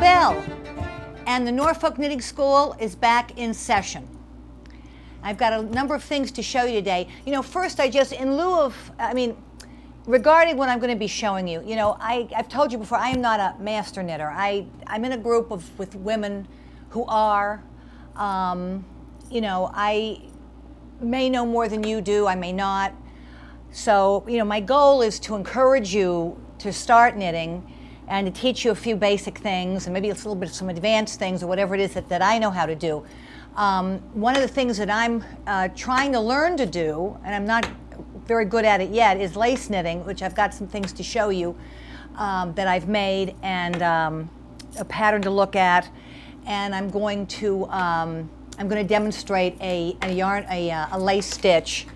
bell, and the Norfolk Knitting School is back in session. I've got a number of things to show you today. First regarding what I'm going to be showing you, I've told you before, I am not a master knitter. I'm in a group with women who are. I may know more than you do, I may not. So, my goal is to encourage you to start knitting and to teach you a few basic things and maybe a little bit of some advanced things or whatever it is that I know how to do. One of the things that I'm trying to learn to do, and I'm not very good at it yet, is lace knitting, which I've got some things to show you that I've made and a pattern to look at. And I'm going to demonstrate a lace stitch,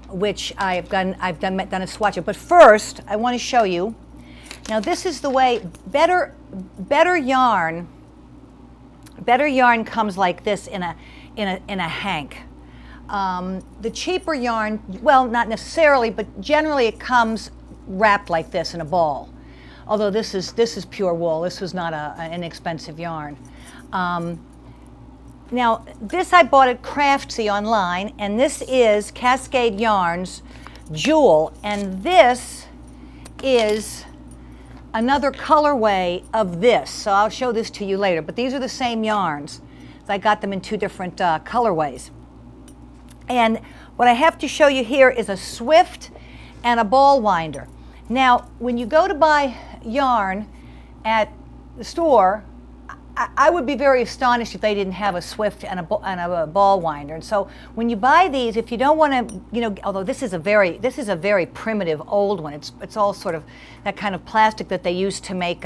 which I've done a swatch of. But first, I want to show you. Now, this is the way better yarn. Better yarn comes like this in a hank. The cheaper yarn, well, not necessarily, but generally it comes wrapped like this in a ball. Although this is pure wool. This was not an inexpensive yarn. Now, this I bought at Craftsy online, and this is Cascade Yarns Jewel, and this is another colorway of this. So I'll show this to you later, but these are the same yarns. So I got them in two different colorways. And what I have to show you here is a swift and a ball winder. Now, when you go to buy yarn at the store, I would be very astonished if they didn't have a swift and a ball winder. And so when you buy these, if you don't want to, although this is a very primitive old one. It's all sort of that kind of plastic that they use to make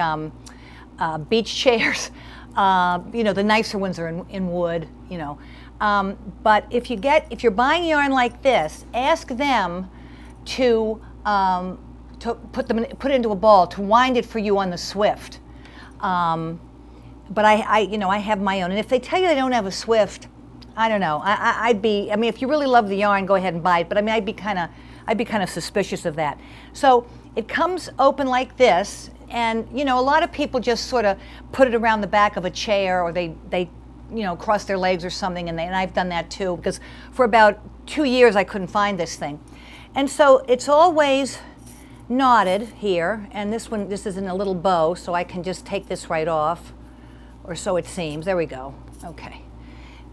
beach chairs. The nicer ones are in wood. But if you're buying yarn like this, ask them to put it into a ball, to wind it for you on the swift. But I have my own, and if they tell you they don't have a swift, I don't know. If you really love the yarn, go ahead and buy it. But I'd be kind of suspicious of that. So it comes open like this, and a lot of people just sort of put it around the back of a chair, or they cross their legs or something, and I've done that too, because for about 2 years I couldn't find this thing, and so it's always knotted here, and this is in a little bow, so I can just take this right off. Or so it seems. There we go. Okay.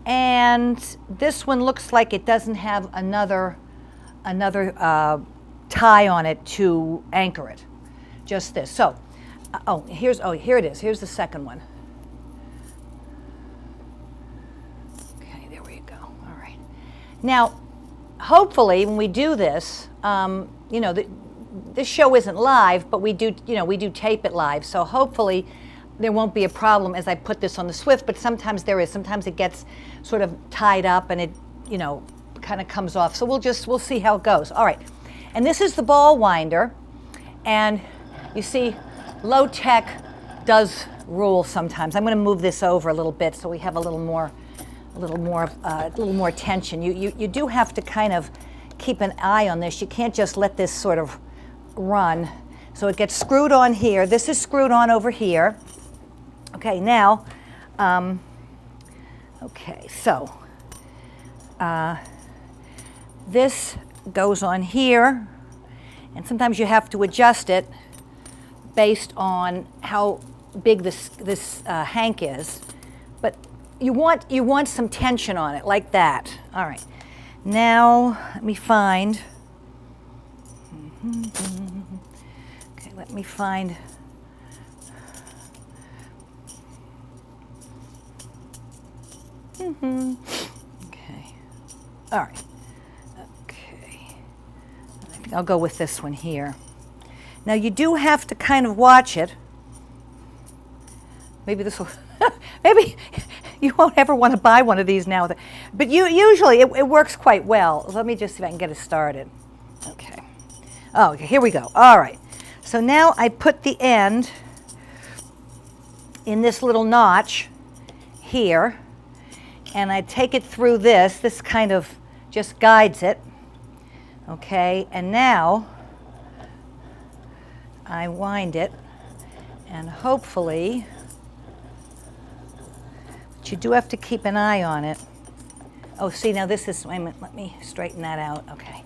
And this one looks like it doesn't have another tie on it to anchor it. Just this. So, here it is. Here's the second one. Okay, there we go. All right. Now, hopefully, when we do this, this show isn't live, but we do tape it live. So hopefully there won't be a problem as I put this on the swift, but sometimes there is. Sometimes it gets sort of tied up and it, kind of comes off. So we'll see how it goes. All right, and this is the ball winder, and you see, low tech does rule sometimes. I'm going to move this over a little bit so we have a little more tension. You do have to kind of keep an eye on this. You can't just let this sort of run. So it gets screwed on here. This is screwed on over here. Okay, now, this goes on here, and sometimes you have to adjust it based on how big this hank is. But you want some tension on it, like that. All right. Now, let me find. Okay, let me find. Okay. All right. Okay. I think I'll go with this one here. Now you do have to kind of watch it. Maybe this will. Maybe you won't ever want to buy one of these now. But usually it works quite well. Let me just see if I can get it started. Okay. Oh, okay. Here we go. All right. So now I put the end in this little notch here. And I take it through this. This kind of just guides it. Okay, and now I wind it And hopefully, but you do have to keep an eye on it. Oh, see, now this is, wait a minute, let me straighten that out. Okay.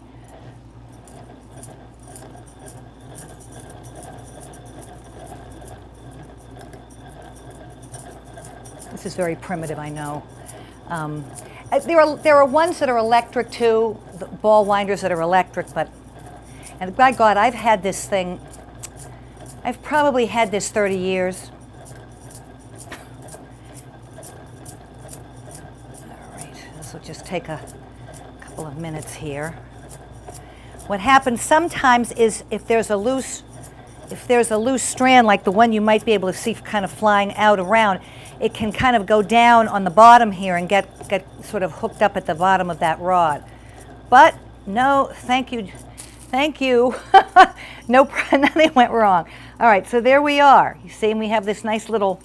This is very primitive, I know. There are ones that are electric too, the ball winders that are electric, but, and by God, I've had this thing, I've probably had this 30 years. All right, this will just take a couple of minutes here. What happens sometimes is if there's a loose strand like the one you might be able to see kind of flying out around, it can kind of go down on the bottom here and get sort of hooked up at the bottom of that rod. But no, thank you. No, nothing went wrong. All right, so there we are. You see, and we have this nice little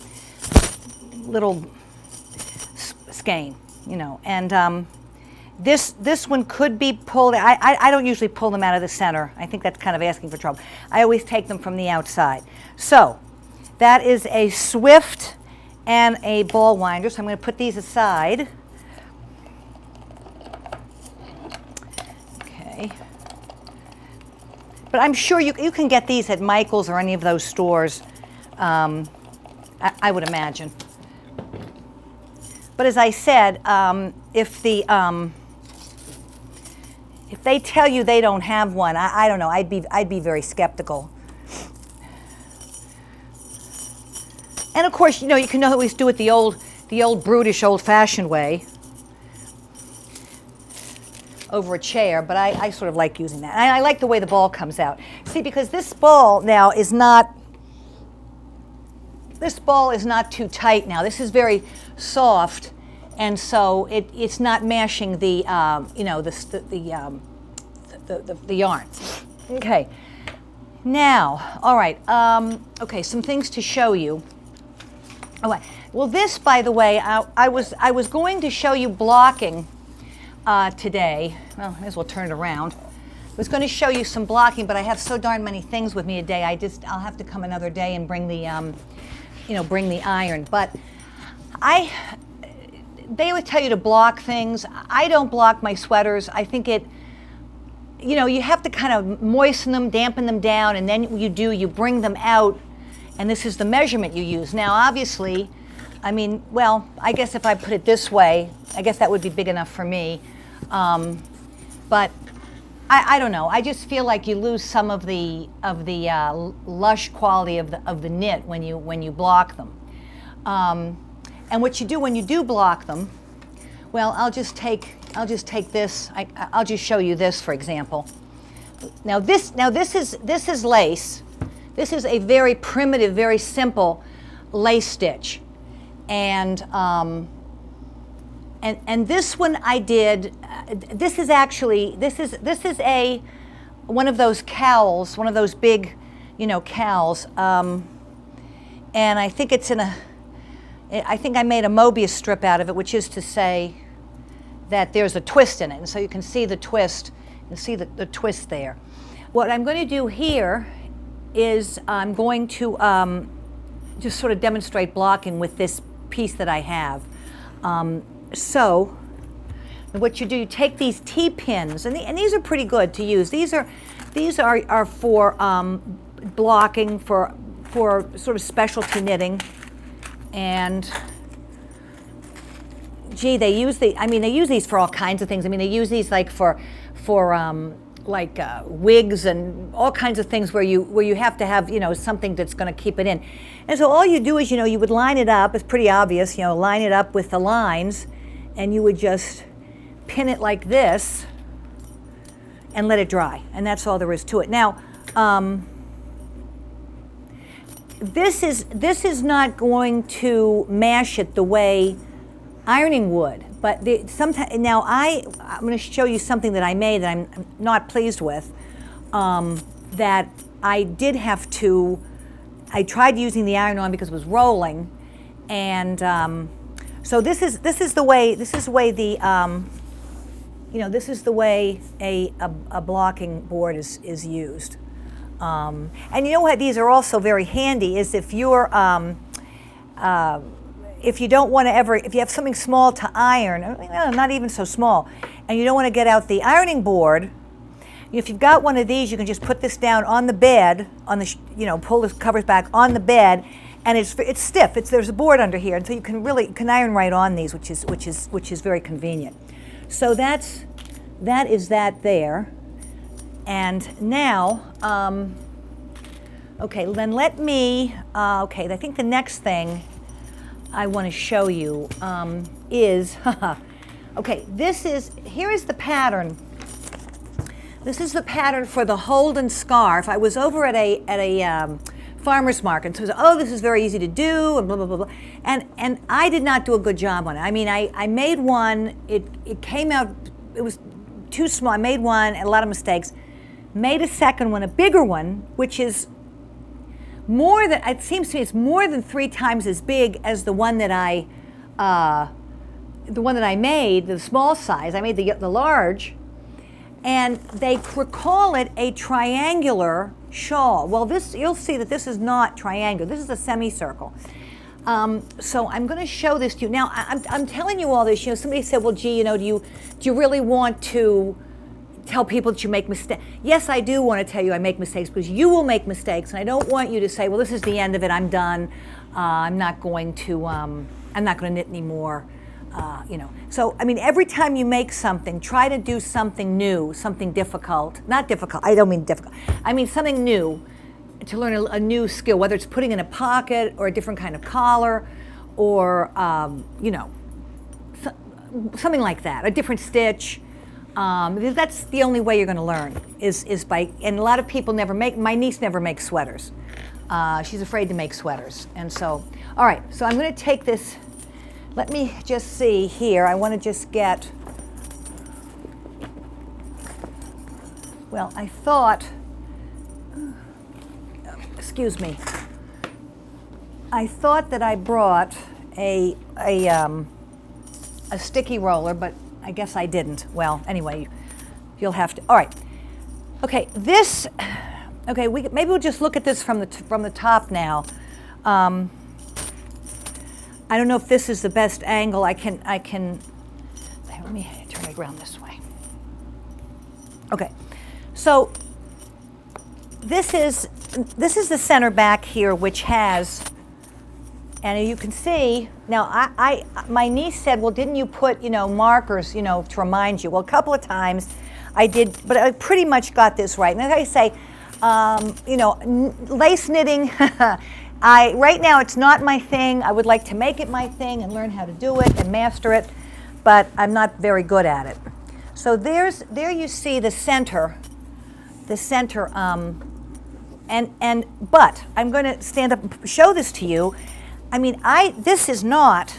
skein, you know, and this one could be pulled. I don't usually pull them out of the center. I think that's kind of asking for trouble. I always take them from the outside. So that is a Swift and a ball winder. So I'm going to put these aside. Okay. But I'm sure you can get these at Michael's or any of those stores, I would imagine. But as I said, if they tell you they don't have one, I don't know. I'd be very skeptical. And of course, you know, you can always do it the old brutish, old-fashioned way over a chair. But I sort of like using that. And I like the way the ball comes out. See, because this ball now is not. This ball is not too tight now. This is very soft, and so it's not mashing the the yarn. Okay. Now, all right. Okay, some things to show you. All right. Well, this, by the way, I was going to show you blocking today. Well, I may as well turn it around. I was going to show you some blocking, but I have so darn many things with me today. I'll have to come another day and bring the bring the iron. But they would tell you to block things. I don't block my sweaters. I think you have to kind of moisten them, dampen them down, and then you bring them out, and this is the measurement you use. Now, obviously, I mean, well, I guess if I put it this way, I guess that would be big enough for me. But I don't know. I just feel like you lose some of the lush quality of the knit when you block them. And what you do when you do block them, well, I'll just take this. I'll just show you this, for example. Now this is lace. This is a very primitive, very simple lace stitch, and this one I did. This is one of those cowls, one of those big, cowls, and I think it's I think I made a Mobius strip out of it, which is to say that there's a twist in it, and so you can see the twist. You see the twist there. What I'm going to do here is I'm going to just sort of demonstrate blocking with this piece that I have. So what you do, you take these T-pins, and these are pretty good to use. These are for blocking, for sort of specialty knitting, and gee, they use these for all kinds of things. I mean, they use these like for wigs and all kinds of things where you have to have something that's going to keep it in. And so all you do is you would line it up. It's pretty obvious, line it up with the lines, and you would just pin it like this and let it dry, and that's all there is to it. Now, this is not going to mash it the way ironing would, but now I'm going to show you something that I made that I'm not pleased with. That I did have to. I tried using the iron on because it was rolling, and so this is the way a blocking board is used. And you know what, these are also very handy is if you're, if you don't want to ever, if you have something small to iron, not even so small, and you don't want to get out the ironing board, if you've got one of these, you can just put this down on the bed, on the, pull the covers back on the bed, and it's stiff. There's a board under here, and so you can iron right on these, which is very convenient. So that is that there. And now, okay, then let me, okay, I think the next thing I want to show you is, okay, here is the pattern. This is the pattern for the Holden scarf. I was over at a farmer's market, so oh, this is very easy to do, and blah, blah, blah, blah. And I did not do a good job on it. I mean, I made one, it came out, it was too small. I made one, and a lot of mistakes. Made a second one, a bigger one, which is more than, it seems to me it's more than 3 times as big as the one that I made, the small size. I made the large, and they call it a triangular shawl. Well, you'll see that this is not triangular. This is a semicircle. So I'm going to show this to you. Now, I'm telling you all this. Somebody said, well, gee, do you really want to tell people that you make mistakes? Yes, I do want to tell you I make mistakes, because you will make mistakes, and I don't want you to say, well, this is the end of it, I'm done, I'm not going to knit anymore, So, I mean, every time you make something, try to do something new, something difficult. Not difficult, I don't mean difficult. I mean something new, to learn a new skill, whether it's putting in a pocket or a different kind of collar, or, something like that, a different stitch. Because that's the only way you're going to learn is by, and a lot of people my niece never makes sweaters. She's afraid to make sweaters. And so, all right, so I'm going to take this, let me just see here. I want to just get, well, I thought, excuse me, I thought that I brought a sticky roller, but I guess I didn't. Well, anyway, you'll have to. All right. Okay, okay, maybe we'll just look at this from the top now. I don't know if this is the best angle. I can. Let me turn it around this way. Okay, so this is the center back here, which has. And you can see, now my niece said, well, didn't you put, markers, to remind you? Well, a couple of times I did, but I pretty much got this right. And like I say, lace knitting, right now it's not my thing. I would like to make it my thing and learn how to do it and master it, but I'm not very good at it. So there you see the center, but I'm going to stand up and show this to you. I mean, this is not,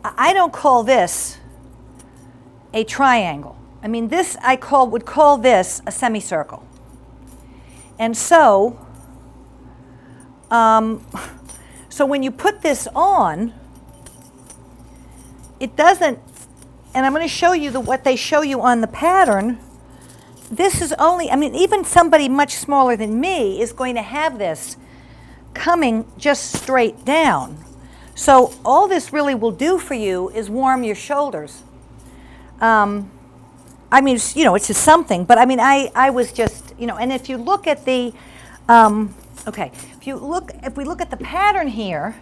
I don't call this a triangle. I mean, this would call this a semicircle. And so, so when you put this on, it doesn't, and I'm going to show you what they show you on the pattern. This is only, I mean, even somebody much smaller than me is going to have this coming just straight down. So all this really will do for you is warm your shoulders. I mean, it's just something, but I mean, I was just, and if you look at the, okay, if we look at the pattern here,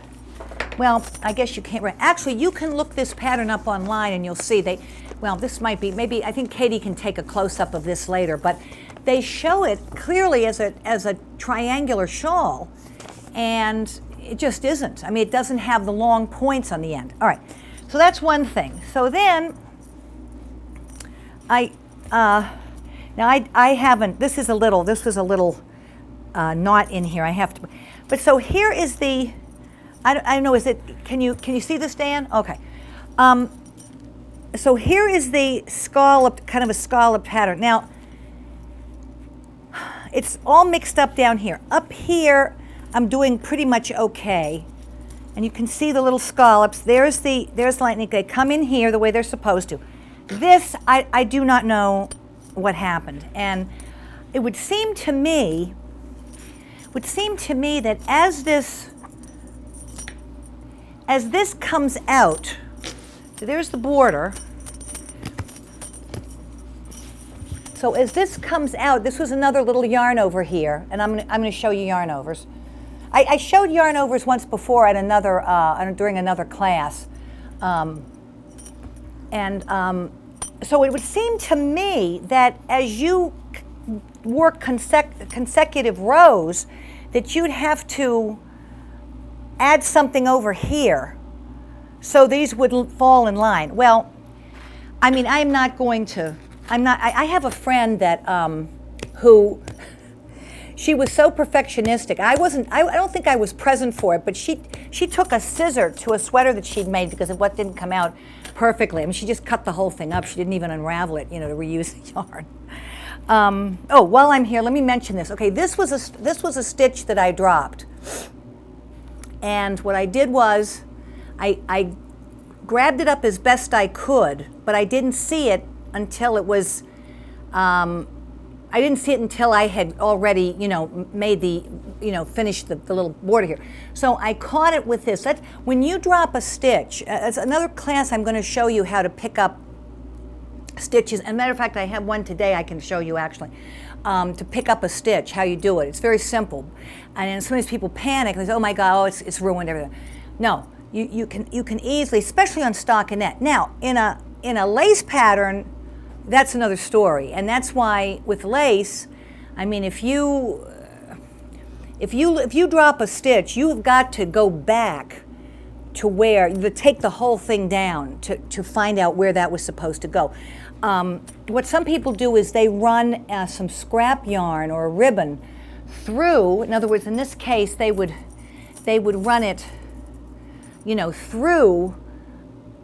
well, I guess you can't, actually you can look this pattern up online and you'll see this might be, maybe, I think Katie can take a close-up of this later, but they show it clearly as a triangular shawl. And it just isn't. I mean, it doesn't have the long points on the end. All right, so that's one thing. So then, now I haven't, this was a little knot in here. I have to, but so here is the, I don't know, can you see this, Dan? Okay. So here is the scalloped, kind of a scalloped pattern. Now, it's all mixed up down here. Up here, I'm doing pretty much okay. And you can see the little scallops. There's lightning. They come in here the way they're supposed to. This, I do not know what happened. And it would seem to me would seem to me that as this comes out, so there's the border. So as this comes out, this was another little yarn over here, and I'm going to show you yarn overs. I showed yarn overs once before at another during another class, so it would seem to me that as you work consecutive rows, that you'd have to add something over here, so these would fall in line. Well, I mean, I'm not going to. I have a friend that who, she was so perfectionistic. I don't think I was present for it, but she took a scissor to a sweater that she'd made because of what didn't come out perfectly. I mean, she just cut the whole thing up. She didn't even unravel it, to reuse the yarn. Oh, while I'm here, let me mention this. Okay, this was a stitch that I dropped, and what I did was, I grabbed it up as best I could, but I didn't see it until it was, I didn't see it until I had already, made the, finished the little border here. So I caught it with this. That's, when you drop a stitch, as another class I'm going to show you how to pick up stitches. And matter of fact, I have one today I can show you actually, to pick up a stitch, how you do it. It's very simple. And sometimes people panic and they say, oh my God, it's ruined everything. No, you can easily, especially on stockinette. Now, in a lace pattern, that's another story, and that's why with lace, I mean, if you drop a stitch, you've got to go back to take the whole thing down to find out where that was supposed to go. What some people do is they run some scrap yarn or a ribbon through. In other words, in this case, they would run it,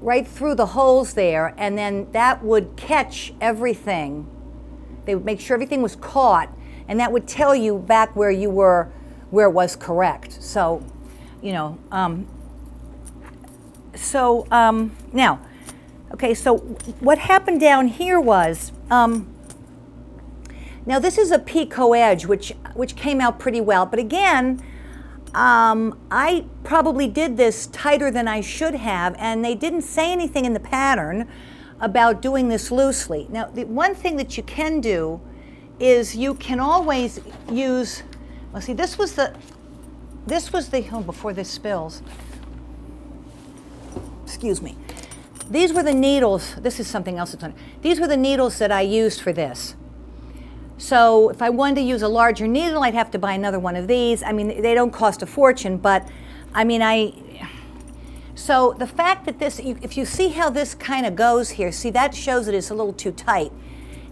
right through the holes there, and then that would catch everything. They would make sure everything was caught, and that would tell you back where you were, where it was correct. So, now, okay, so what happened down here was, now this is a picot edge, which came out pretty well, but again, I probably did this tighter than I should have, and they didn't say anything in the pattern about doing this loosely. Now, the one thing that you can do is you can always use, well, see, this was the, oh, before this spills, excuse me. These were the needles, this is something else that's on it. These were the needles that I used for this. So if I wanted to use a larger needle, I'd have to buy another one of these. I mean, they don't cost a fortune, but I mean, so the fact that this, if you see how this kind of goes here, see, that shows that it's a little too tight.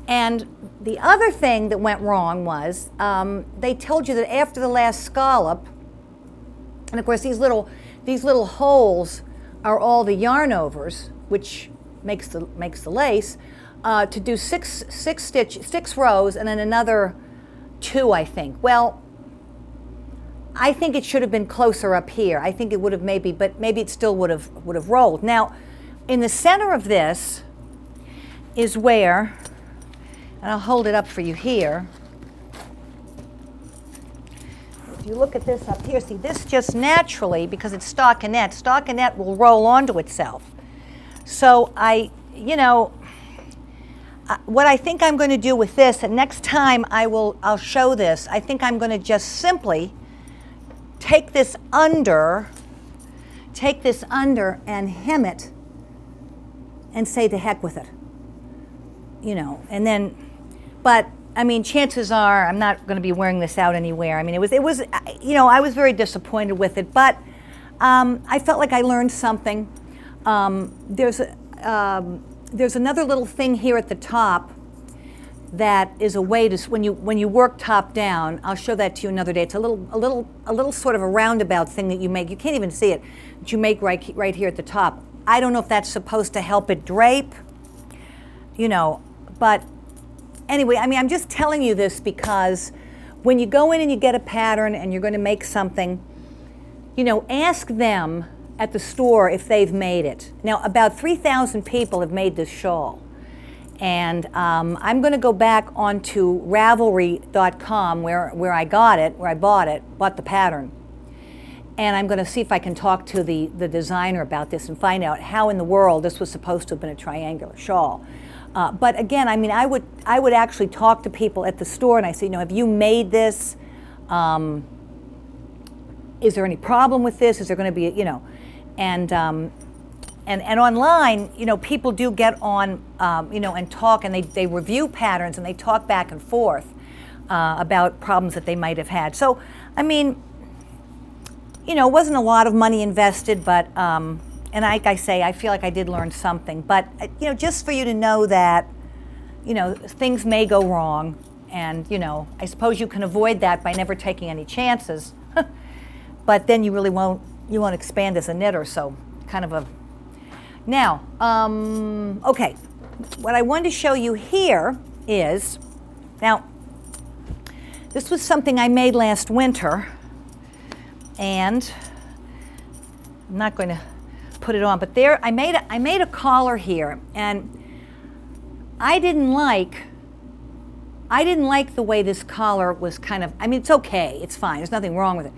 And the other thing that went wrong was, they told you that after the last scallop, and of course these little holes are all the yarn overs, which makes the lace, to do six rows and then another 2, I think. Well, I think it should have been closer up here. I think it would have maybe it still would have rolled. Now, in the center of this is where, and I'll hold it up for you here. If you look at this up here, see, this just naturally, because it's stockinette will roll onto itself. So what I think I'm going to do with this, and next time I'll show this, I think I'm going to just simply take this under and hem it and say to heck with it. And then, but I mean, chances are I'm not going to be wearing this out anywhere. I mean, it was I was very disappointed with it, but I felt like I learned something. There's another little thing here at the top that is a way to, when you work top down, I'll show that to you another day. It's a little sort of a roundabout thing that you make. You can't even see it, that you make right here at the top. I don't know if that's supposed to help it drape, but anyway, I mean, I'm just telling you this because when you go in and you get a pattern and you're going to make something, ask them at the store if they've made it. Now, about 3,000 people have made this shawl. And I'm going to go back onto Ravelry.com where I got it, where I bought the pattern. And I'm going to see if I can talk to the designer about this and find out how in the world this was supposed to have been a triangular shawl. But again, I mean, I would actually talk to people at the store and I say, you know, have you made this? Is there any problem with this? Is there going to be, you know, and online, you know, people do get on, you know, and talk, and they review patterns and they talk back and forth about problems that they might have had. So, I mean, you know, it wasn't a lot of money invested, but, and like I say, I feel like I did learn something. But, you know, just for you to know that, you know, things may go wrong, and, you know, I suppose you can avoid that by never taking any chances. But then you really won't expand as a knitter, so kind of a... Now, okay, what I wanted to show you here is, now, this was something I made last winter, and I'm not going to put it on, but there, I made a collar here, and I didn't like the way this collar was kind of, I mean, it's okay, it's fine, there's nothing wrong with it,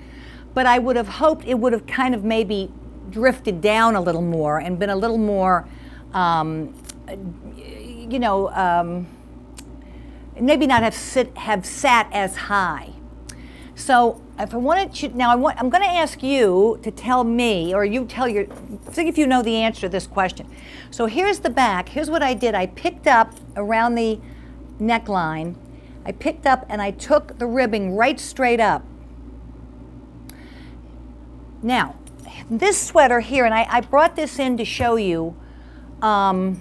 but I would have hoped it would have kind of maybe drifted down a little more and been a little more, you know, maybe not have sat as high. So if I wanted to, now I'm going to ask you to tell me, or you tell your, see if you know the answer to this question. So here's the back. Here's what I did. I picked up around the neckline. I picked up and I took the ribbing right straight up. Now, this sweater here, and I brought this in to show you one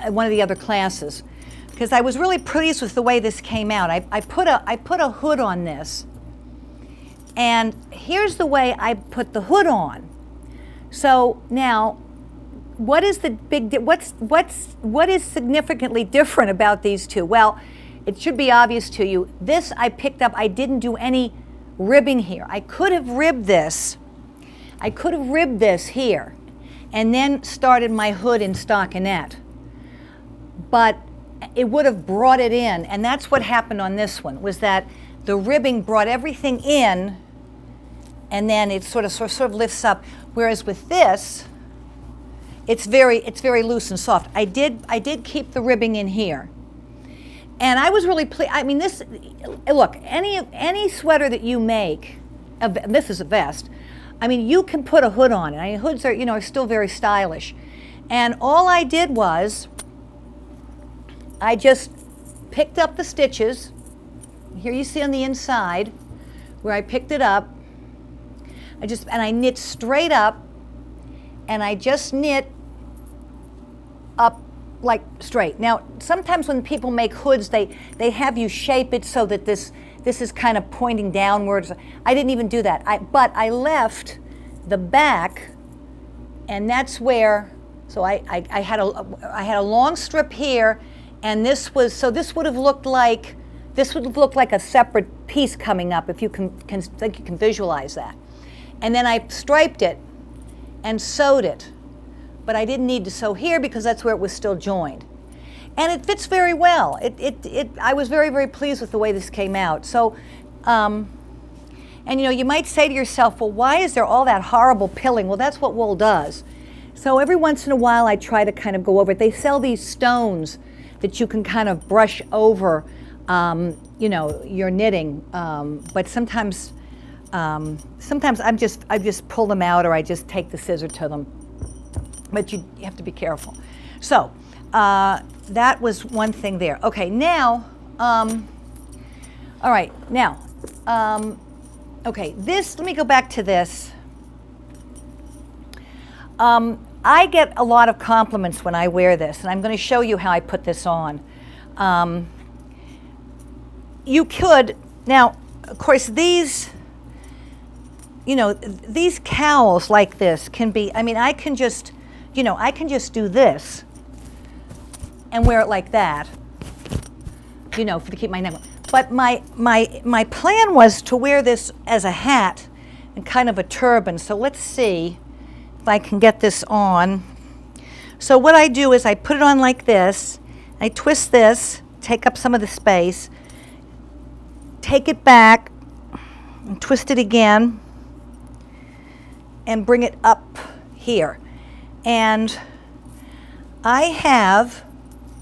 of the other classes, because I was really pleased with the way this came out. I put a hood on this, and here's the way I put the hood on. So now, what is the big what is significantly different about these two? Well, it should be obvious to you. This I picked up. I didn't do any ribbing here. I could have ribbed this. I could have ribbed this here, and then started my hood in stockinette. But it would have brought it in, and that's what happened on this one, was that the ribbing brought everything in, and then it sort of lifts up. Whereas with this, it's very loose and soft. I did keep the ribbing in here, and I was really pleased. I mean, this, look, any sweater that you make, this is a vest. I mean, you can put a hood on it. I mean, hoods are, you know, are still very stylish, and all I did was, I just picked up the stitches. Here you see on the inside where I picked it up. I knit straight up, and I just knit up like straight. Now, sometimes when people make hoods, they have you shape it so that this is kind of pointing downwards. I didn't even do that. But I left the back, and that's where, so I had a long strip here, and this would have looked like a separate piece coming up, if you think you can visualize that. And then I striped it and sewed it, but I didn't need to sew here because that's where it was still joined, and it fits very well. I was very, very pleased with the way this came out. So, and you know, you might say to yourself, well, why is there all that horrible pilling? Well, that's what wool does. So every once in a while, I try to kind of go over it. They sell these stones that you can kind of brush over, you know, your knitting. But sometimes I just pull them out, or I just take the scissor to them. But you have to be careful. So that was one thing there. Okay, now, all right, now, okay, this. Let me go back to this. I get a lot of compliments when I wear this, and I'm going to show you how I put this on. You could, now, of course, these, you know, these cowls like this can be, I mean, I can just, you know, I can just do this and wear it like that, you know, to keep my neck. But my plan was to wear this as a hat and kind of a turban. So let's see if I can get this on So what I do is I put it on like this, I twist this, take up some of the space, take it back, and twist it again, and bring it up here. And I have,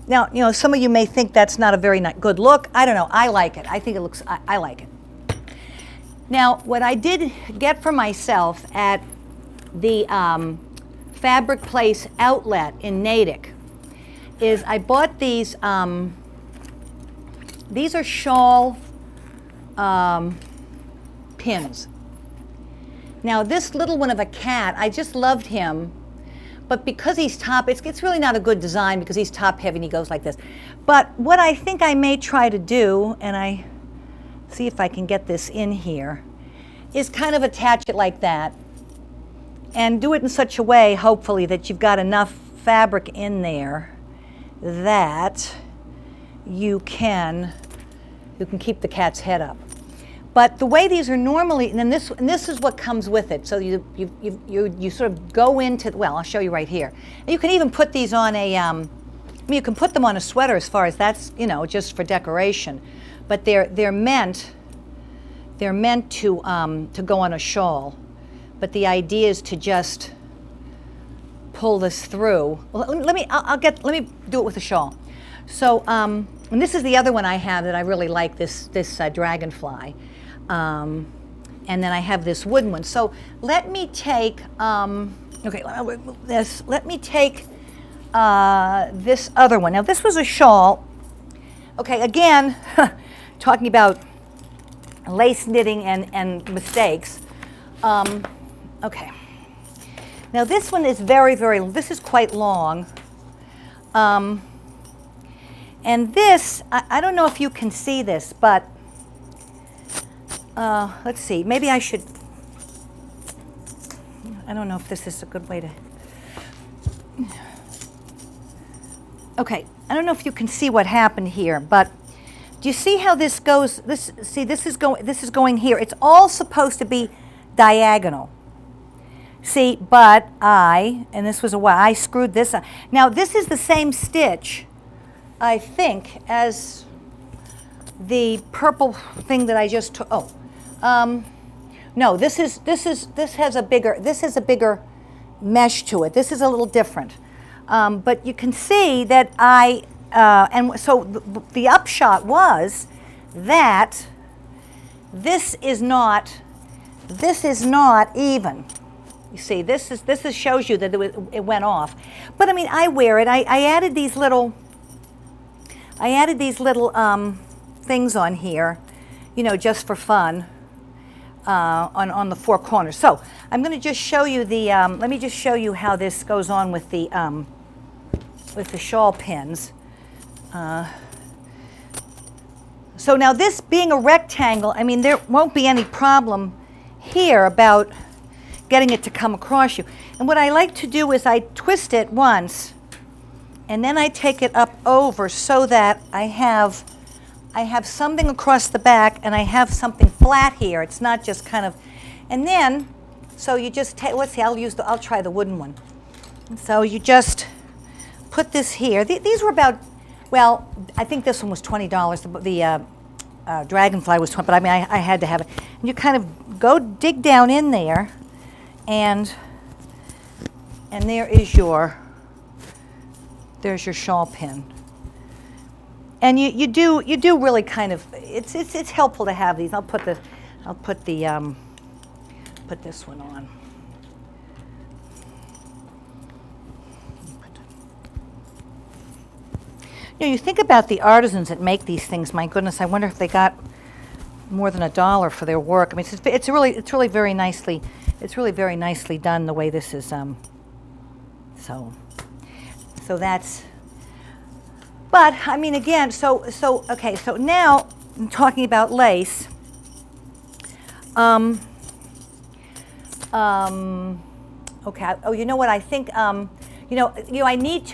now, you know, some of you may think that's not a very good look. I don't know. I like it. I think it looks, I like it. Now, what I did get for myself at the Fabric Place outlet in Natick is I bought these are shawl pins. Now, this little one of a cat, I just loved him. But because he's top, it's really not a good design because he's top heavy and he goes like this. But what I think I may try to do, and I see if I can get this in here, is kind of attach it like that and do it in such a way, hopefully, that you've got enough fabric in there that you can keep the cat's head up. But the way these are normally, and this is what comes with it. So you sort of go into, well, I'll show you right here. And you can even put these on a, I mean, you can put them on a sweater as far as that's, you know, just for decoration. But they're meant to go on a shawl. But the idea is to just pull this through. Well, let me do it with a shawl. So, and this is the other one I have that I really like, this dragonfly. And then I have this wooden one. So let me take, okay, let me take this other one. Now this was a shawl. Okay, again, talking about lace knitting and mistakes. Okay. Now this one is this is quite long. And this, I don't know if you can see this, but let's see, maybe I should, I don't know if this is a good way to, okay, I don't know if you can see what happened here, but do you see how this goes, this is going here. It's all supposed to be diagonal. See, but and this was a while, I screwed this up. Now this is the same stitch, I think, as the purple thing that I just took. Oh, no, this has a bigger mesh to it. This is a little different, but you can see that and so the upshot was that this is not even. You see, this shows you that it went off. But I mean, I wear it. I added these little things on here, you know, just for fun, on the four corners. So I'm going to just show you the. Let me just show you how this goes on with the shawl pins. So now this being a rectangle, I mean, there won't be any problem here about getting it to come across you. And what I like to do is I twist it once, and then I take it up over so that I have something across the back and I have something flat here. It's not just kind of, and then, so you just take, let's see, I'll try the wooden one. So you just put this here. These were about, well, I think this one was $20. The dragonfly was $20, but I mean, I had to have it. And you kind of go dig down in there, and there's your shawl pin. And you do really kind of, it's helpful to have these. Put this one on. You know, you think about the artisans that make these things. My goodness, I wonder if they got more than $1 for their work. I mean, it's really very nicely. It's really very nicely done the way this is. So that's. But I mean, again, okay. So now I'm talking about lace. Okay. Oh, you know what? I think. I need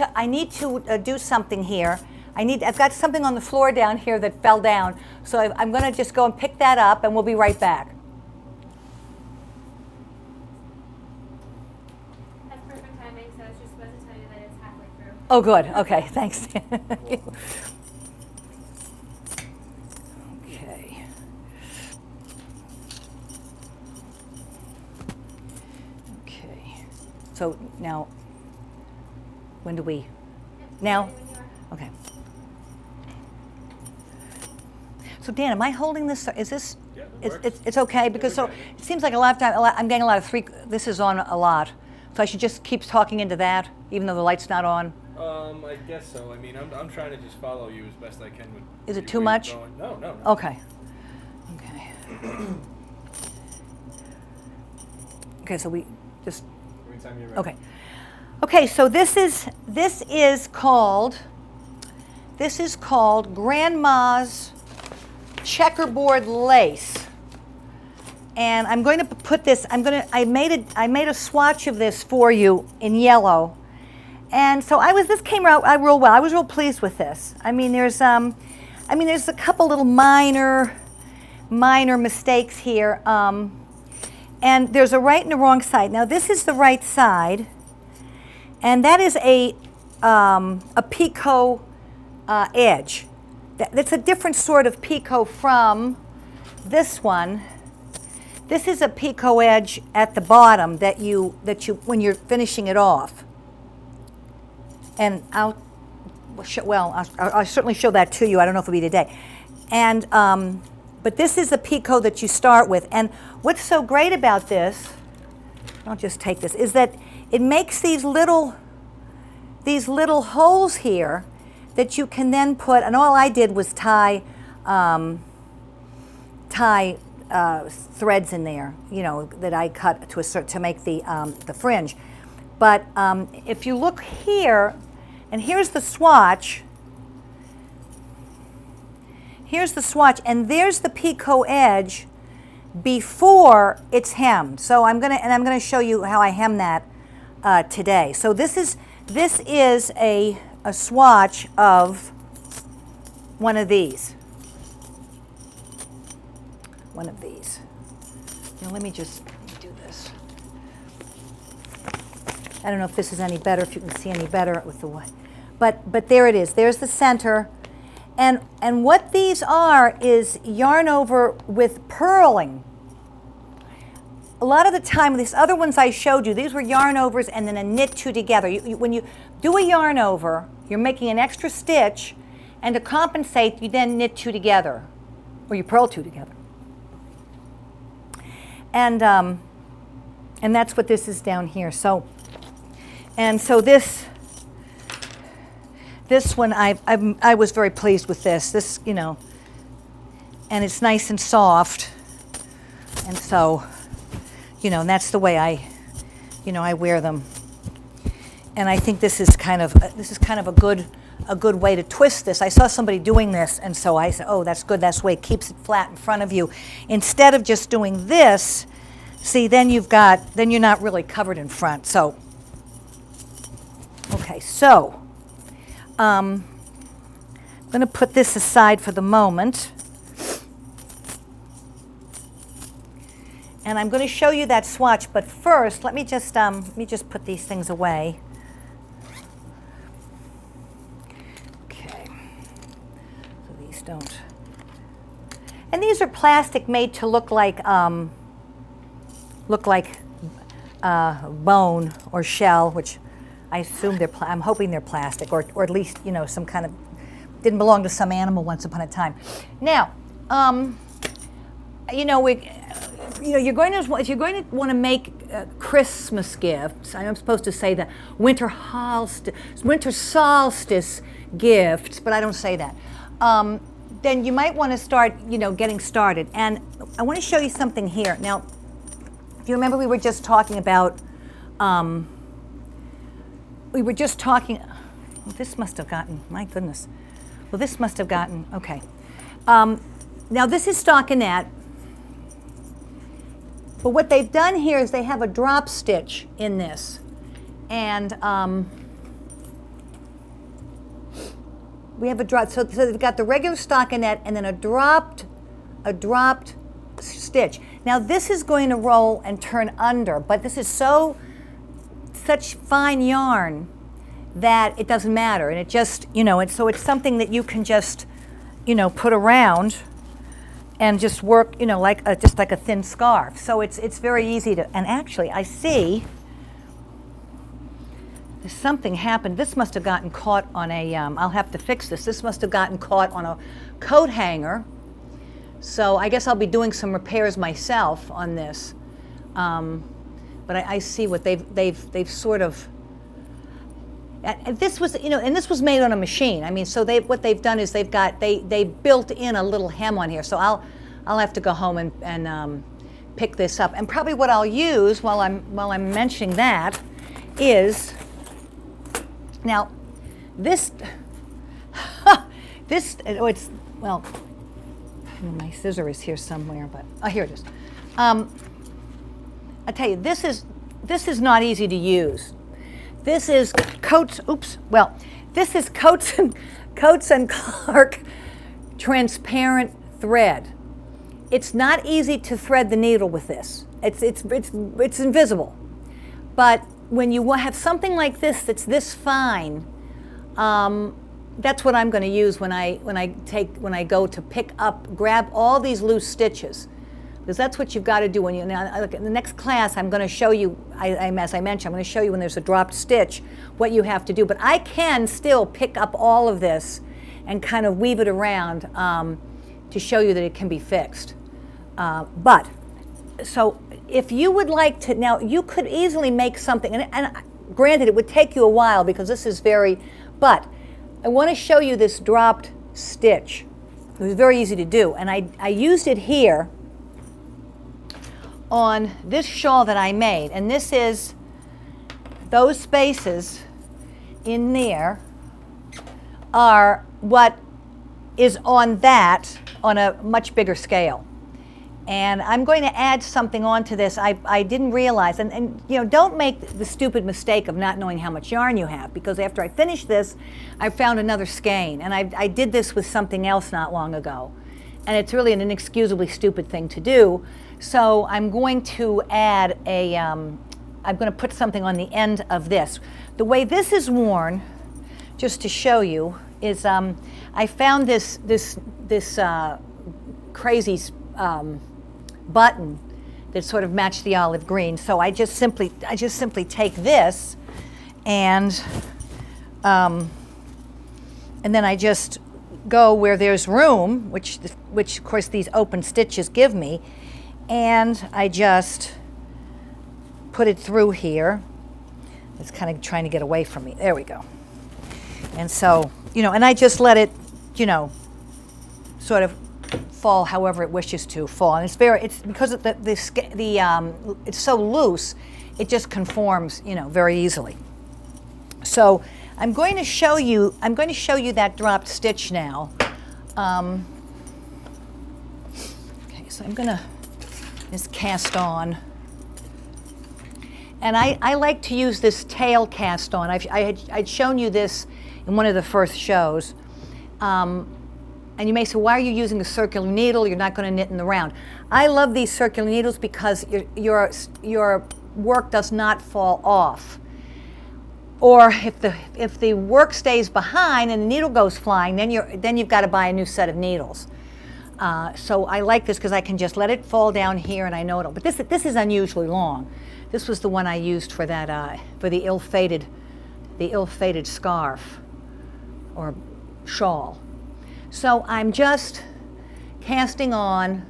to do something here. I've got something on the floor down here that fell down. So I'm going to just go and pick that up, and we'll be right back. That's perfect timing, so I was just supposed to tell you that it's 1/2 Oh, good. Okay, thanks. Okay. Okay. So now, when do we? Now? Okay. So Dan, am I holding this? Is this? Yeah, it's okay because so it seems like a lot of time. I'm getting a lot of three. This is on a lot, so I should just keep talking into that, even though the light's not on. I guess so. I mean, I'm trying to just follow you as best I can with. Is it too much? No, no. Okay. Okay. Okay, so we just. Anytime you're ready. Okay. Okay, so this is called Grandma's Checkerboard Lace. And I'm going to put this, I made a swatch of this for you in yellow. And so this came out real well. I was real pleased with this. I mean, there's a couple little minor mistakes here. And there's a right and a wrong side. Now this is the right side, and that is a picot edge. That's a different sort of picot from this one. This is a picot edge at the bottom that you when you're finishing it off. And I'll certainly show that to you. I don't know if it'll be today. And but this is the picot that you start with. And what's so great about this, I'll just take this, is that it makes these little holes here that you can then put, and all I did was tie threads in there, that I cut to make the fringe. But if you look here, and here's the swatch. Here's the swatch, and there's the picot edge before it's hemmed. So I'm gonna show you how I hem that today. So this is a swatch of one of these. One of these. Now let me just do this. I don't know if this is any better, if you can see any better with the one, but there it is. There's the center. And what these are is yarn over with purling. A lot of the time, these other ones I showed you, these were yarn overs and then a knit two together. When you do a yarn over, you're making an extra stitch, and to compensate, you then knit two together, or you purl two together. And that's what this is down here. So this one, I was very pleased with this. This, and it's nice and soft, and so, and that's the way I wear them. And I think this is kind of a good way to twist this. I saw somebody doing this, and so I said, oh, that's good. That's the way it keeps it flat in front of you. Instead of just doing this, see, then you're not really covered in front. So, okay, so. I'm going to put this aside for the moment. And I'm going to show you that swatch, but first, let me just put these things away. Okay. So these don't. And these are plastic made to look like bone or shell, which I assume I'm hoping they're plastic, or at least some kind of didn't belong to some animal once upon a time. Now, you're going to if you're going to want to make Christmas gifts. I'm supposed to say the winter solstice gifts, but I don't say that. Then you might want to start, getting started. And I want to show you something here. Now, if you remember, we were just talking about. This must have gotten, my goodness. Well, this must have gotten, okay. Now this is stockinette, but what they've done here is they have a drop stitch in this. And we have a drop, so they've got the regular stockinette and then a dropped stitch. Now this is going to roll and turn under, but this is such fine yarn that it doesn't matter. And it just, so it's something that you can just, put around and just work, just like a thin scarf. So it's very easy to, and actually I see there's something happened. This must have gotten caught on a, I'll have to fix this. This must have gotten caught on a coat hanger. So I guess I'll be doing some repairs myself on this. But I see what they've sort of, and this was, and this was made on a machine. I mean, so what they've done is they built in a little hem on here. So I'll have to go home and pick this up. And probably what I'll use while I'm mentioning that is, now this well, my scissor is here somewhere, but here it is. I tell you, this is not easy to use. This is Coats and Clark transparent thread. It's not easy to thread the needle with this. It's invisible. But when you have something like this that's this fine, that's what I'm going to use when I go to grab all these loose stitches, because that's what you've got to do when you. Now, in the next class, I'm going to show you. As I mentioned, I'm going to show you when there's a dropped stitch what you have to do. But I can still pick up all of this and kind of weave it around to show you that it can be fixed. But so if you would like to, now you could easily make something, and granted, it would take you a while because this is but I want to show you this dropped stitch. It was very easy to do, and I used it here on this shawl that I made, and this is those spaces in there are what is on that on a much bigger scale. And I'm going to add something onto this. I didn't realize, and don't make the stupid mistake of not knowing how much yarn you have, because after I finished this, I found another skein, and I did this with something else not long ago. And it's really an inexcusably stupid thing to do. So I'm going to add I'm going to put something on the end of this. The way this is worn, just to show you, is I found this crazy button that sort of matched the olive green. So I just simply take this and then I just go where there's room, which of course these open stitches give me, and I just put it through here. It's kind of trying to get away from me. There we go. And so, and I just let it, sort of fall however it wishes to fall. And it's because of it's so loose, it just conforms, very easily. So I'm going to show you that dropped stitch now. Okay, so I'm going to just cast on. And I like to use this tail cast on. I'd shown you this in one of the first shows. And you may say, why are you using a circular needle? You're not going to knit in the round. I love these circular needles because your work does not fall off. Or if the work stays behind and the needle goes flying, then you've got to buy a new set of needles. So I like this because I can just let it fall down here, and I know it'll. But this is unusually long. This was the one I used for that for the ill-fated scarf or shawl. So I'm just casting on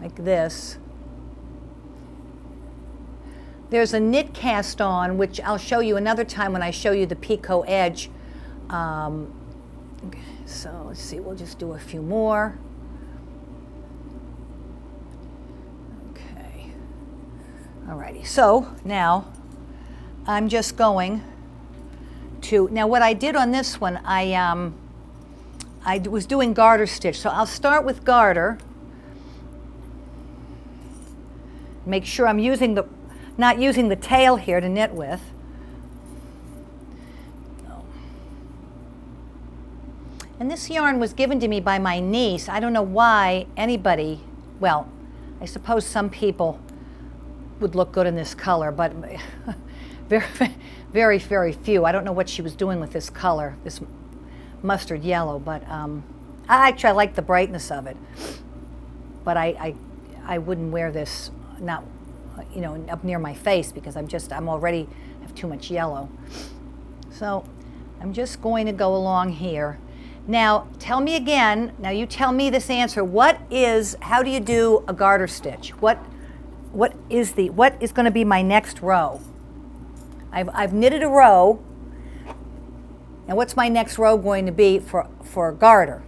like this. There's a knit cast on, which I'll show you another time when I show you the picot edge. Okay, so let's see, we'll just do a few more. Okay, alrighty, so now I'm just going to, now what I did on this one, I was doing garter stitch, so I'll start with garter. Make sure I'm not using the tail here to knit with. And this yarn was given to me by my niece. I don't know why anybody, well, I suppose some people would look good in this color, but Very, very, very few. I don't know what she was doing with this color, this mustard yellow, but I like the brightness of it. But I wouldn't wear this, not, you know, up near my face, because I'm already have too much yellow. So I'm just going to go along here. Now, tell me again, now you tell me this answer. How do you do a garter stitch? What is going to be my next row? I've knitted a row. Now what's my next row going to be for a garter?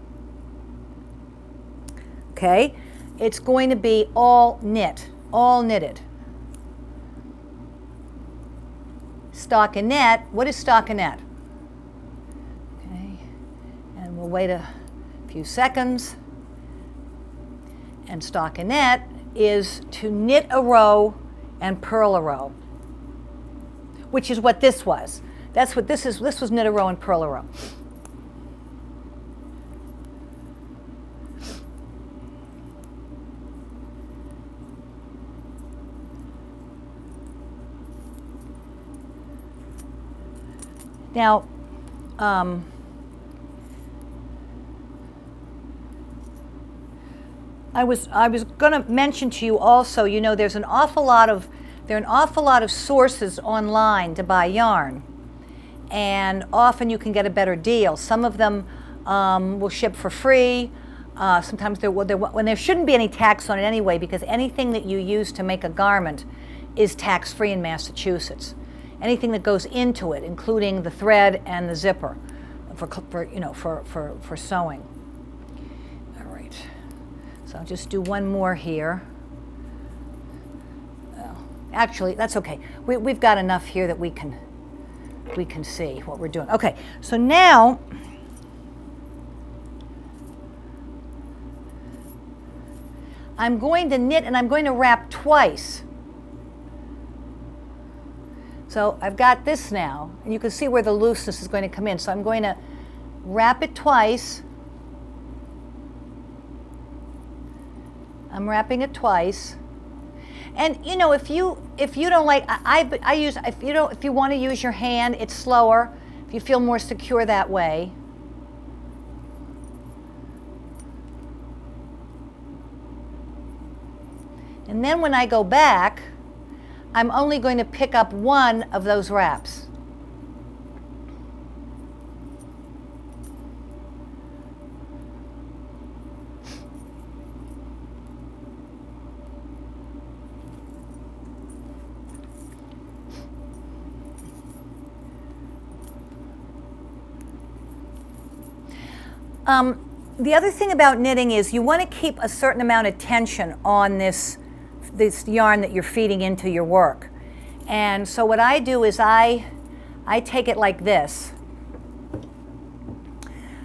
Okay, it's going to be all knitted. Stockinette, what is stockinette? Okay, and we'll wait a few seconds. And stockinette is to knit a row and purl a row, which is what this was. That's what this is. This was knit a row and purl a row. Now, I was going to mention to you also, you know, there are an awful lot of sources online to buy yarn, and often you can get a better deal. Some of them will ship for free. Sometimes when there shouldn't be any tax on it anyway, because anything that you use to make a garment is tax-free in Massachusetts. Anything that goes into it, including the thread and the zipper, for sewing. All right. So I'll just do one more here. Actually, that's okay. We've got enough here that we can see what we're doing. Okay. So now I'm going to knit and I'm going to wrap twice. So I've got this now, and you can see where the looseness is going to come in. So I'm going to wrap it twice. I'm wrapping it twice. And you know, if you don't like, if you want to use your hand, it's slower. If you feel more secure that way. And then when I go back, I'm only going to pick up one of those wraps. The other thing about knitting is you want to keep a certain amount of tension on this yarn that you're feeding into your work. And so what I do is I take it like this.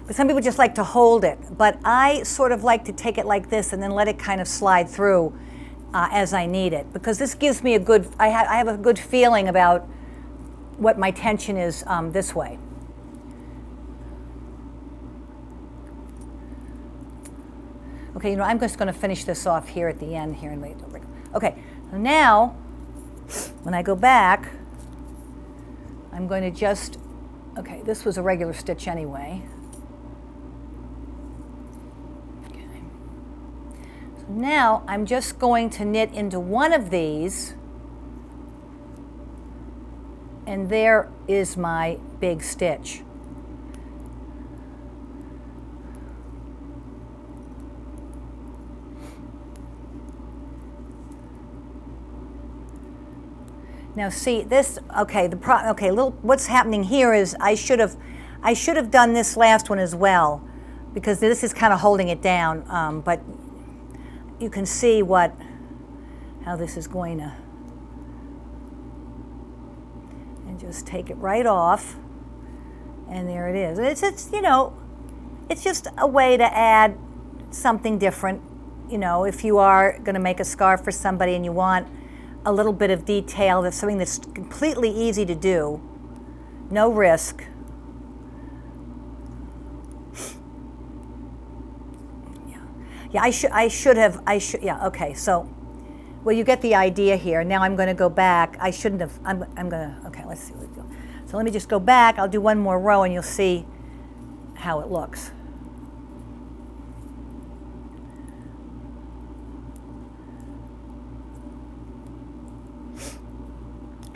But some people just like to hold it. But I sort of like to take it like this and then let it kind of slide through as I need it. Because this gives me I have a good feeling about what my tension is this way. Okay, you know, I'm just going to finish this off here at the end here and wait. Okay, so now when I go back, I'm going to just, okay, this was a regular stitch anyway. Okay. So now I'm just going to knit into one of these, and there is my big stitch. Now see this, okay, what's happening here is I should have done this last one as well, because this is kind of holding it down, but you can see how this is going to, and just take it right off, and there it is. It's you know, it's just a way to add something different, you know, if you are going to make a scarf for somebody and you want a little bit of detail, that's something that's completely easy to do, no risk. Yeah, yeah, okay, so well, you get the idea here. Now I'm going to go back. I shouldn't have, I'm going to, okay, let's see what we do. So let me just go back. I'll do one more row and you'll see how it looks.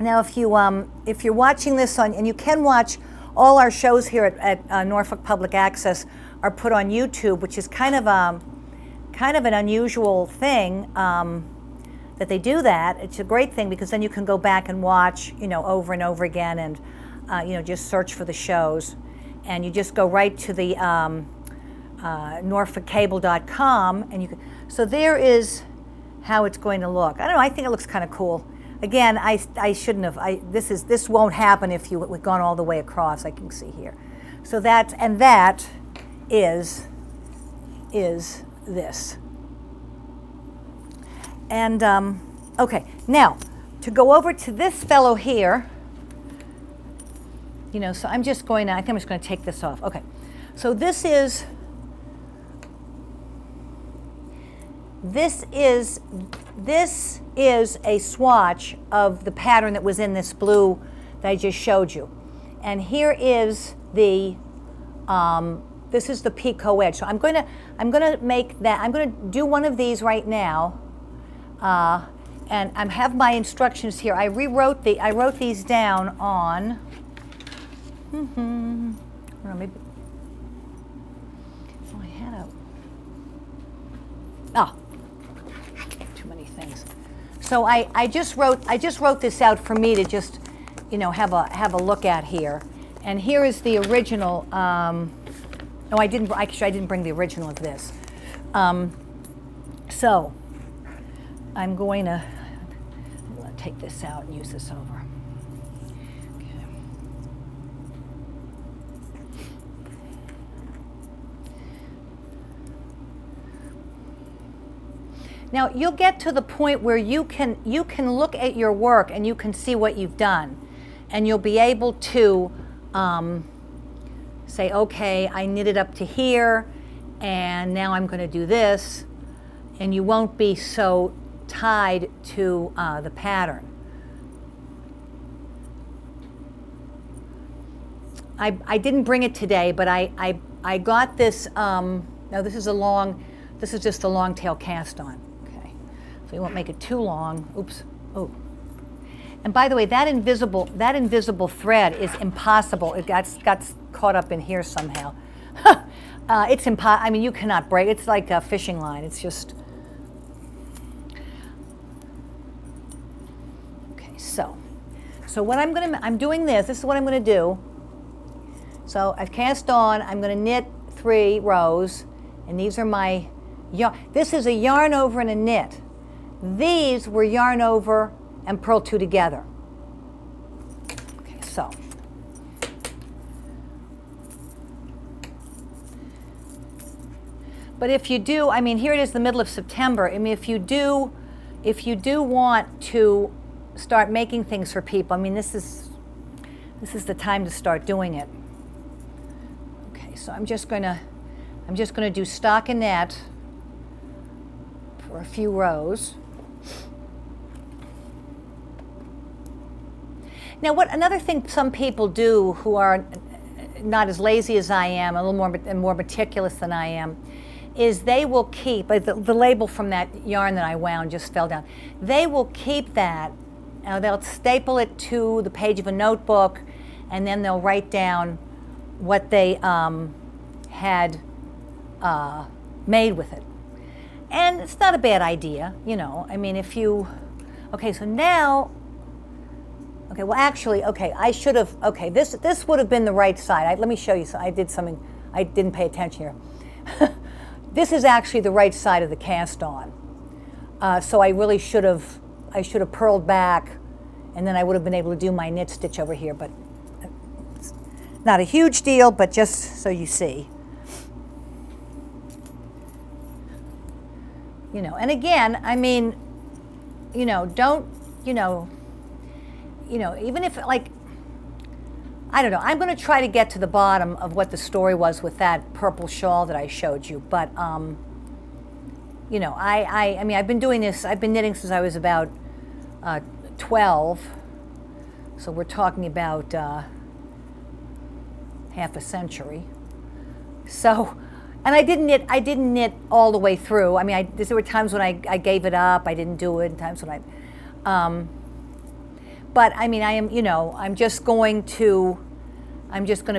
Now, if you're watching this on, and you can watch all our shows here at Norfolk Public Access are put on YouTube, which is kind of an unusual thing that they do that. It's a great thing because then you can go back and watch, over and over again, and just search for the shows, and you just go right to the norfolkcable.com, and you can. So there is how it's going to look. I don't know. I think it looks kind of cool. Again, I shouldn't have. This won't happen if we've gone all the way across. I can see here. So that is this. And okay, now to go over to this fellow here. So I'm just going to. I think I'm just going to take this off. Okay, so this is a swatch of the pattern that was in this blue that I just showed you. And here is the, this is the picot edge. So I'm going to make that, I'm going to do one of these right now. And I have my instructions here. I wrote these down on, I don't know, maybe, oh, I had a, too many things. So I just wrote this out for me to just, have a look at here. And here is the original. No, I didn't bring the original of this. So I'm going to take this out and use this over. Okay. Now you'll get to the point where you can look at your work and you can see what you've done, and you'll be able to say, okay, I knitted up to here, and now I'm going to do this, and you won't be so tied to the pattern. I didn't bring it today, but I got this. Now this is just a long tail cast on. So you won't make it too long. Oops. Oh. And by the way, that invisible thread is impossible. It got caught up in here somehow. It's impossible. I mean, you cannot break. It's like a fishing line. It's just. Okay. So what I'm doing this. This is what I'm going to do. So I've cast on. I'm going to knit 3 rows, and these are my yarn. This is a yarn over and a knit. These were yarn over and purl 2 together. Okay, so. But if you do, I mean, here it is the middle of September. I mean, if you do want to start making things for people, I mean, this is the time to start doing it. Okay, so I'm just gonna do stockinette for a few rows. Now, another thing some people do who are not as lazy as I am, a little more meticulous than I am, is they will keep the label from that yarn that I wound just fell down. They will keep that. They'll staple it to the page of a notebook, and then they'll write down what they had made with it. And it's not a bad idea, I mean, if you. Okay, so now. Okay, well, actually, okay, I should have, okay, this would have been the right side. Let me show you. So I did something, I didn't pay attention here. This is actually the right side of the cast on. So I really should have purled back, and then I would have been able to do my knit stitch over here, but it's not a huge deal, but just so you see. And again, I mean, don't, even if, like, I don't know, I'm going to try to get to the bottom of what the story was with that purple shawl that I showed you, but you know, I mean, I've been doing this, I've been knitting since I was about 12. So we're talking about half a century. So, and I didn't knit all the way through. I mean, there were times when I gave it up, I didn't do it, and times when but I mean, I am, you know, I'm just going to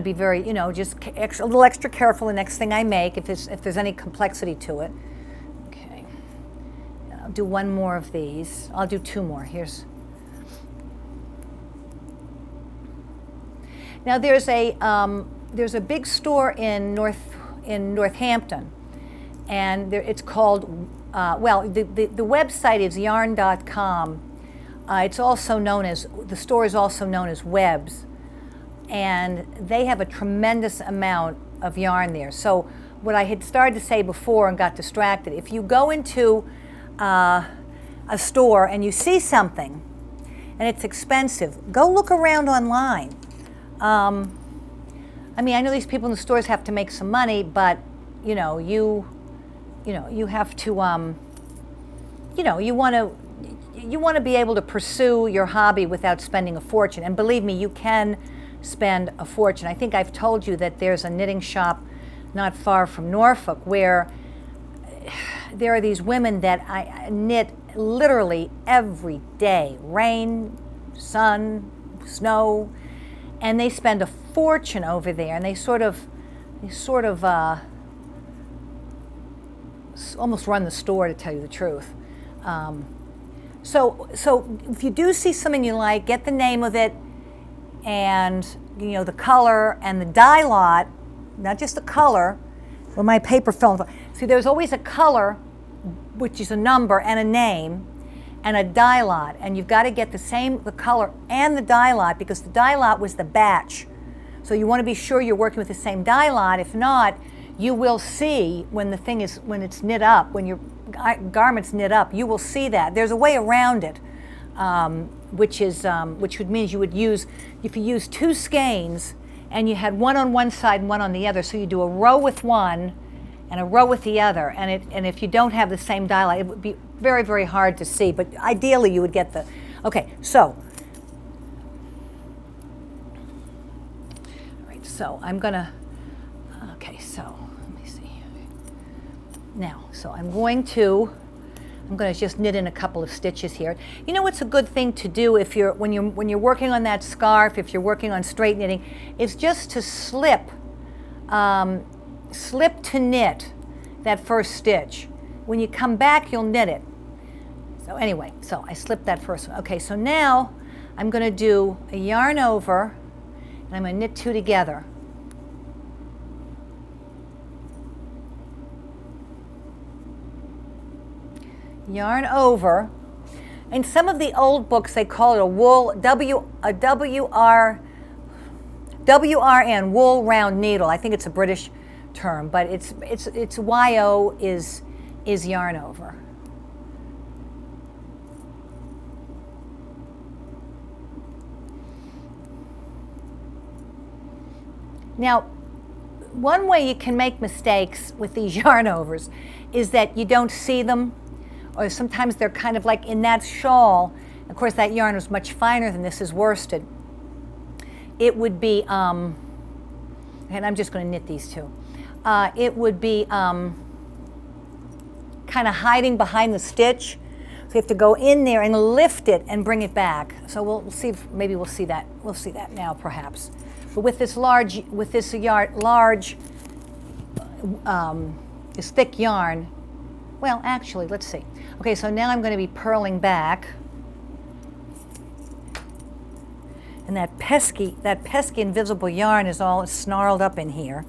be very, you know, just a little extra careful the next thing I make if there's any complexity to it. Okay, I'll do one more of these. I'll do two more. Here's. Now there's a big store in Northampton, and it's called the website is yarn.com. It's also known as, the store is also known as Webb's, and they have a tremendous amount of yarn there. So what I had started to say before and got distracted, if you go into a store and you see something and it's expensive, go look around online. I mean, I know these people in the stores have to make some money, but you know, you have to, you know, you want to be able to pursue your hobby without spending a fortune. And believe me, you can spend a fortune. I think I've told you that there's a knitting shop not far from Norfolk where there are these women that I knit literally every day, rain, sun, snow, and they spend a fortune over there, and they sort of almost run the store, to tell you the truth. So if you do see something you like, get the name of it, and you know, the color and the dye lot, not just the color. Well, my paper fell. See, there's always a color, which is a number and a name, and a dye lot, and you've got to get the color and the dye lot, because the dye lot was the batch. So you want to be sure you're working with the same dye lot. If not, you will see when it's knit up, when your garment's knit up, you will see that. There's a way around it, which would mean you would use, if you use two skeins and you had one on one side and one on the other, so you do a row with one and a row with the other, and if you don't have the same dye line, it would be very, very hard to see, but ideally you would get the, okay, so, all right, so I'm gonna, okay, so, let me see. Now, so I'm going to just knit in a couple of stitches here. You know what's a good thing to do if when you're working on that scarf, if you're working on straight knitting, is just to slip to knit that first stitch. When you come back, you'll knit it. So anyway, so I slipped that first one. Okay, so now I'm going to do a yarn over, and I'm going to knit two together. Yarn over. In some of the old books, they call it a wool, WRN, wool round needle. I think it's a British term, but it's YO is yarn over. Now, one way you can make mistakes with these yarn overs is that you don't see them, or sometimes they're kind of like in that shawl. Of course, that yarn was much finer than this is worsted. It would be, and I'm just going to knit these two. It would be kind of hiding behind the stitch. So you have to go in there and lift it and bring it back. So we'll see if maybe we'll see that. We'll see that now, perhaps. But with this this thick yarn, well, actually, let's see. Okay, so now I'm going to be purling back. And that pesky invisible yarn is all snarled up in here.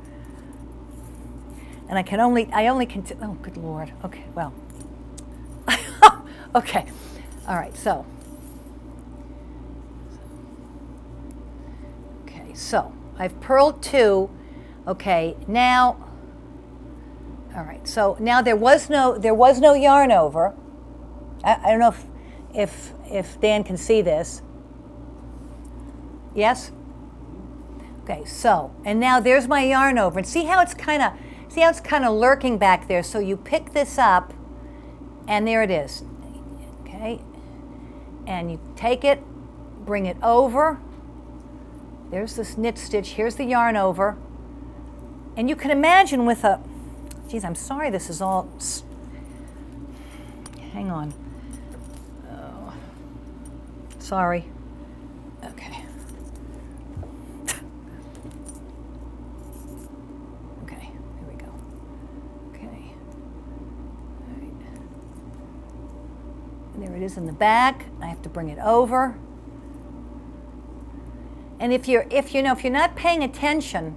And I only can, oh, good Lord. Okay, well. Okay, all right, so. Okay, so I've purled two. Okay, now, all right, so now there was no yarn over. I don't know if Dan can see this. Yes? Okay, so, and now there's my yarn over. And see how it's kind of lurking back there. So you pick this up And there it is. Okay. And you take it, bring it over. There's this knit stitch. Here's the yarn over. And you can imagine with a, geez, I'm sorry this is all, hang on. Oh, sorry. Okay. Okay, here we go. Okay. All right. And there it is in the back. I have to bring it over. And if you're not paying attention,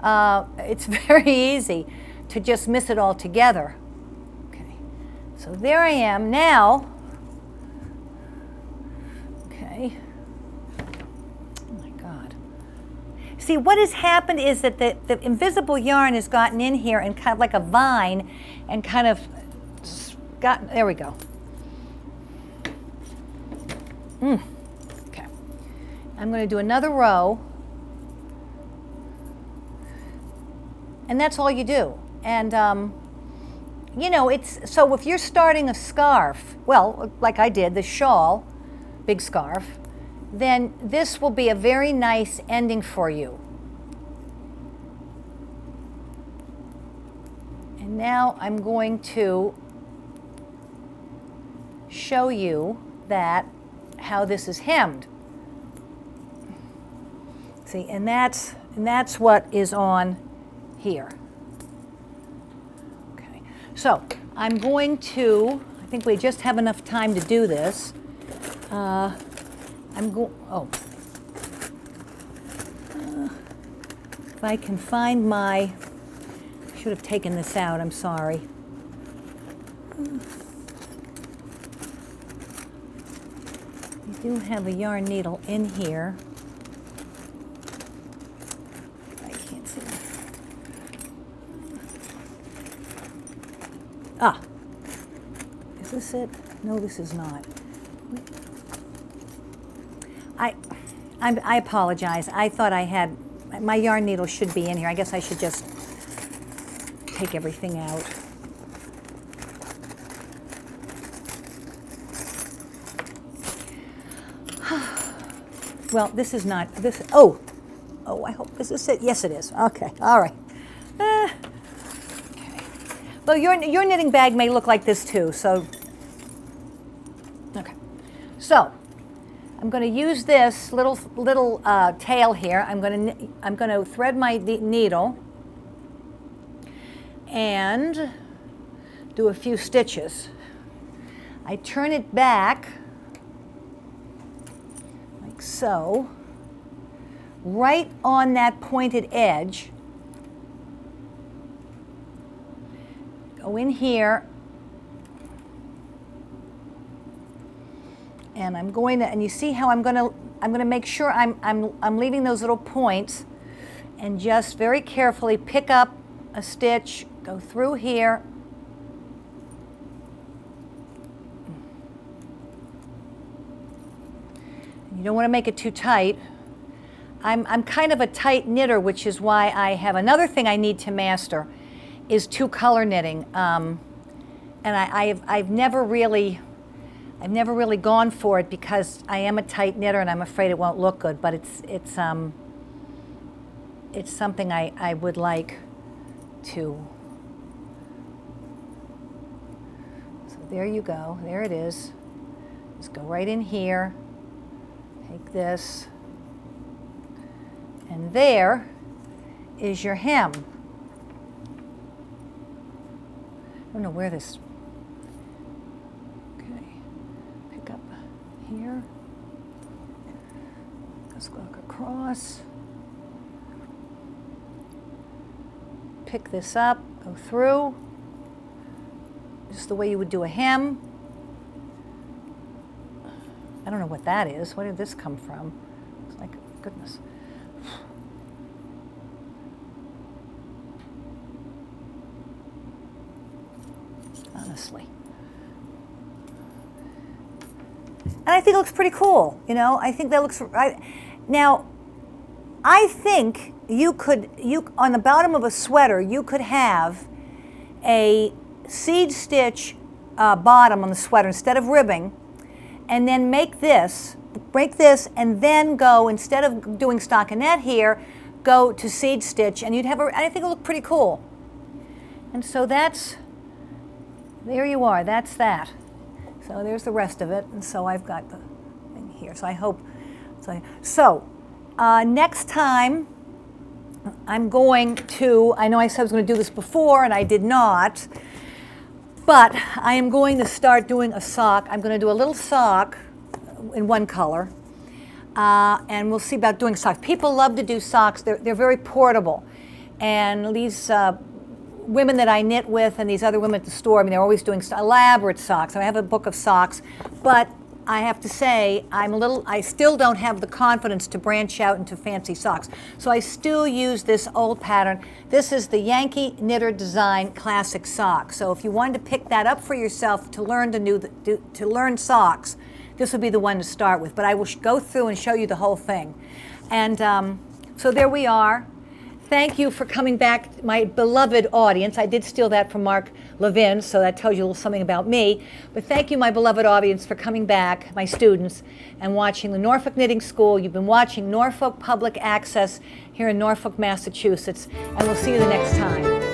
it's very easy to just miss it all together. Okay, so there I am now. Okay. Oh my God. See, what has happened is that the invisible yarn has gotten in here and kind of like a vine and kind of got, there we go. Okay. I'm going to do another row. And that's all you do. And, you know, it's, so if you're starting a scarf, well, like I did, the shawl, big scarf, then this will be a very nice ending for you. And now I'm going to show you that, how this is hemmed. See, and that's what is on here. Okay, so I'm going to, I think we just have enough time to do this. If I can find my, I should have taken this out, I'm sorry. I do have a yarn needle in here. I can't see. Ah, is this it? No, this is not. I apologize. I thought I had, my yarn needle should be in here. I guess I should just take everything out. Well, this is not, this, oh, I hope this is it. Yes, it is. Okay, all right. Okay. Well, your knitting bag may look like this too, so, okay. So, I'm going to use this little tail here. I'm going to thread my needle and do a few stitches. I turn it back like so, right on that pointed edge. Go in here. And I'm going to, and you see how I'm going to make sure I'm leaving those little points, and just very carefully pick up a stitch, go through here. You don't want to make it too tight. I'm kind of a tight knitter, which is why I have another thing I need to master, is two color knitting. And I've never really gone for it because I am a tight knitter and I'm afraid it won't look good, but it's something I would like to. So there you go, there it is. Just go right in here, take this, and there is your hem. I don't know where this, here, just go across, pick this up, go through, just the way you would do a hem. I don't know what that is. Where did this come from? It's like, goodness. Honestly. And I think it looks pretty cool, you know. I think that looks, now, I think you on the bottom of a sweater, you could have a seed stitch bottom on the sweater instead of ribbing, and then break this, and then go, instead of doing stockinette here, go to seed stitch, and you'd have I think it'll look pretty cool. And so there you are, that's that. So there's the rest of it, and so I've got the thing here. So I hope, next time I'm going to, I know I said I was going to do this before, and I did not, but I am going to start doing a sock. I'm going to do a little sock in one color, and we'll see about doing socks. People love to do socks. They're very portable, and these women that I knit with and these other women at the store, I mean, they're always doing elaborate socks. I have a book of socks, but I have to say, I still don't have the confidence to branch out into fancy socks. So I still use this old pattern. This is the Yankee Knitter Design Classic Sock. So if you wanted to pick that up for yourself to learn to learn socks, this would be the one to start with. But I will go through and show you the whole thing. And so there we are. Thank you for coming back, my beloved audience. I did steal that from Mark Levin, so that tells you a little something about me. But thank you, my beloved audience, for coming back, my students, and watching the Norfolk Knitting School. You've been watching Norfolk Public Access here in Norfolk, Massachusetts, and we'll see you the next time.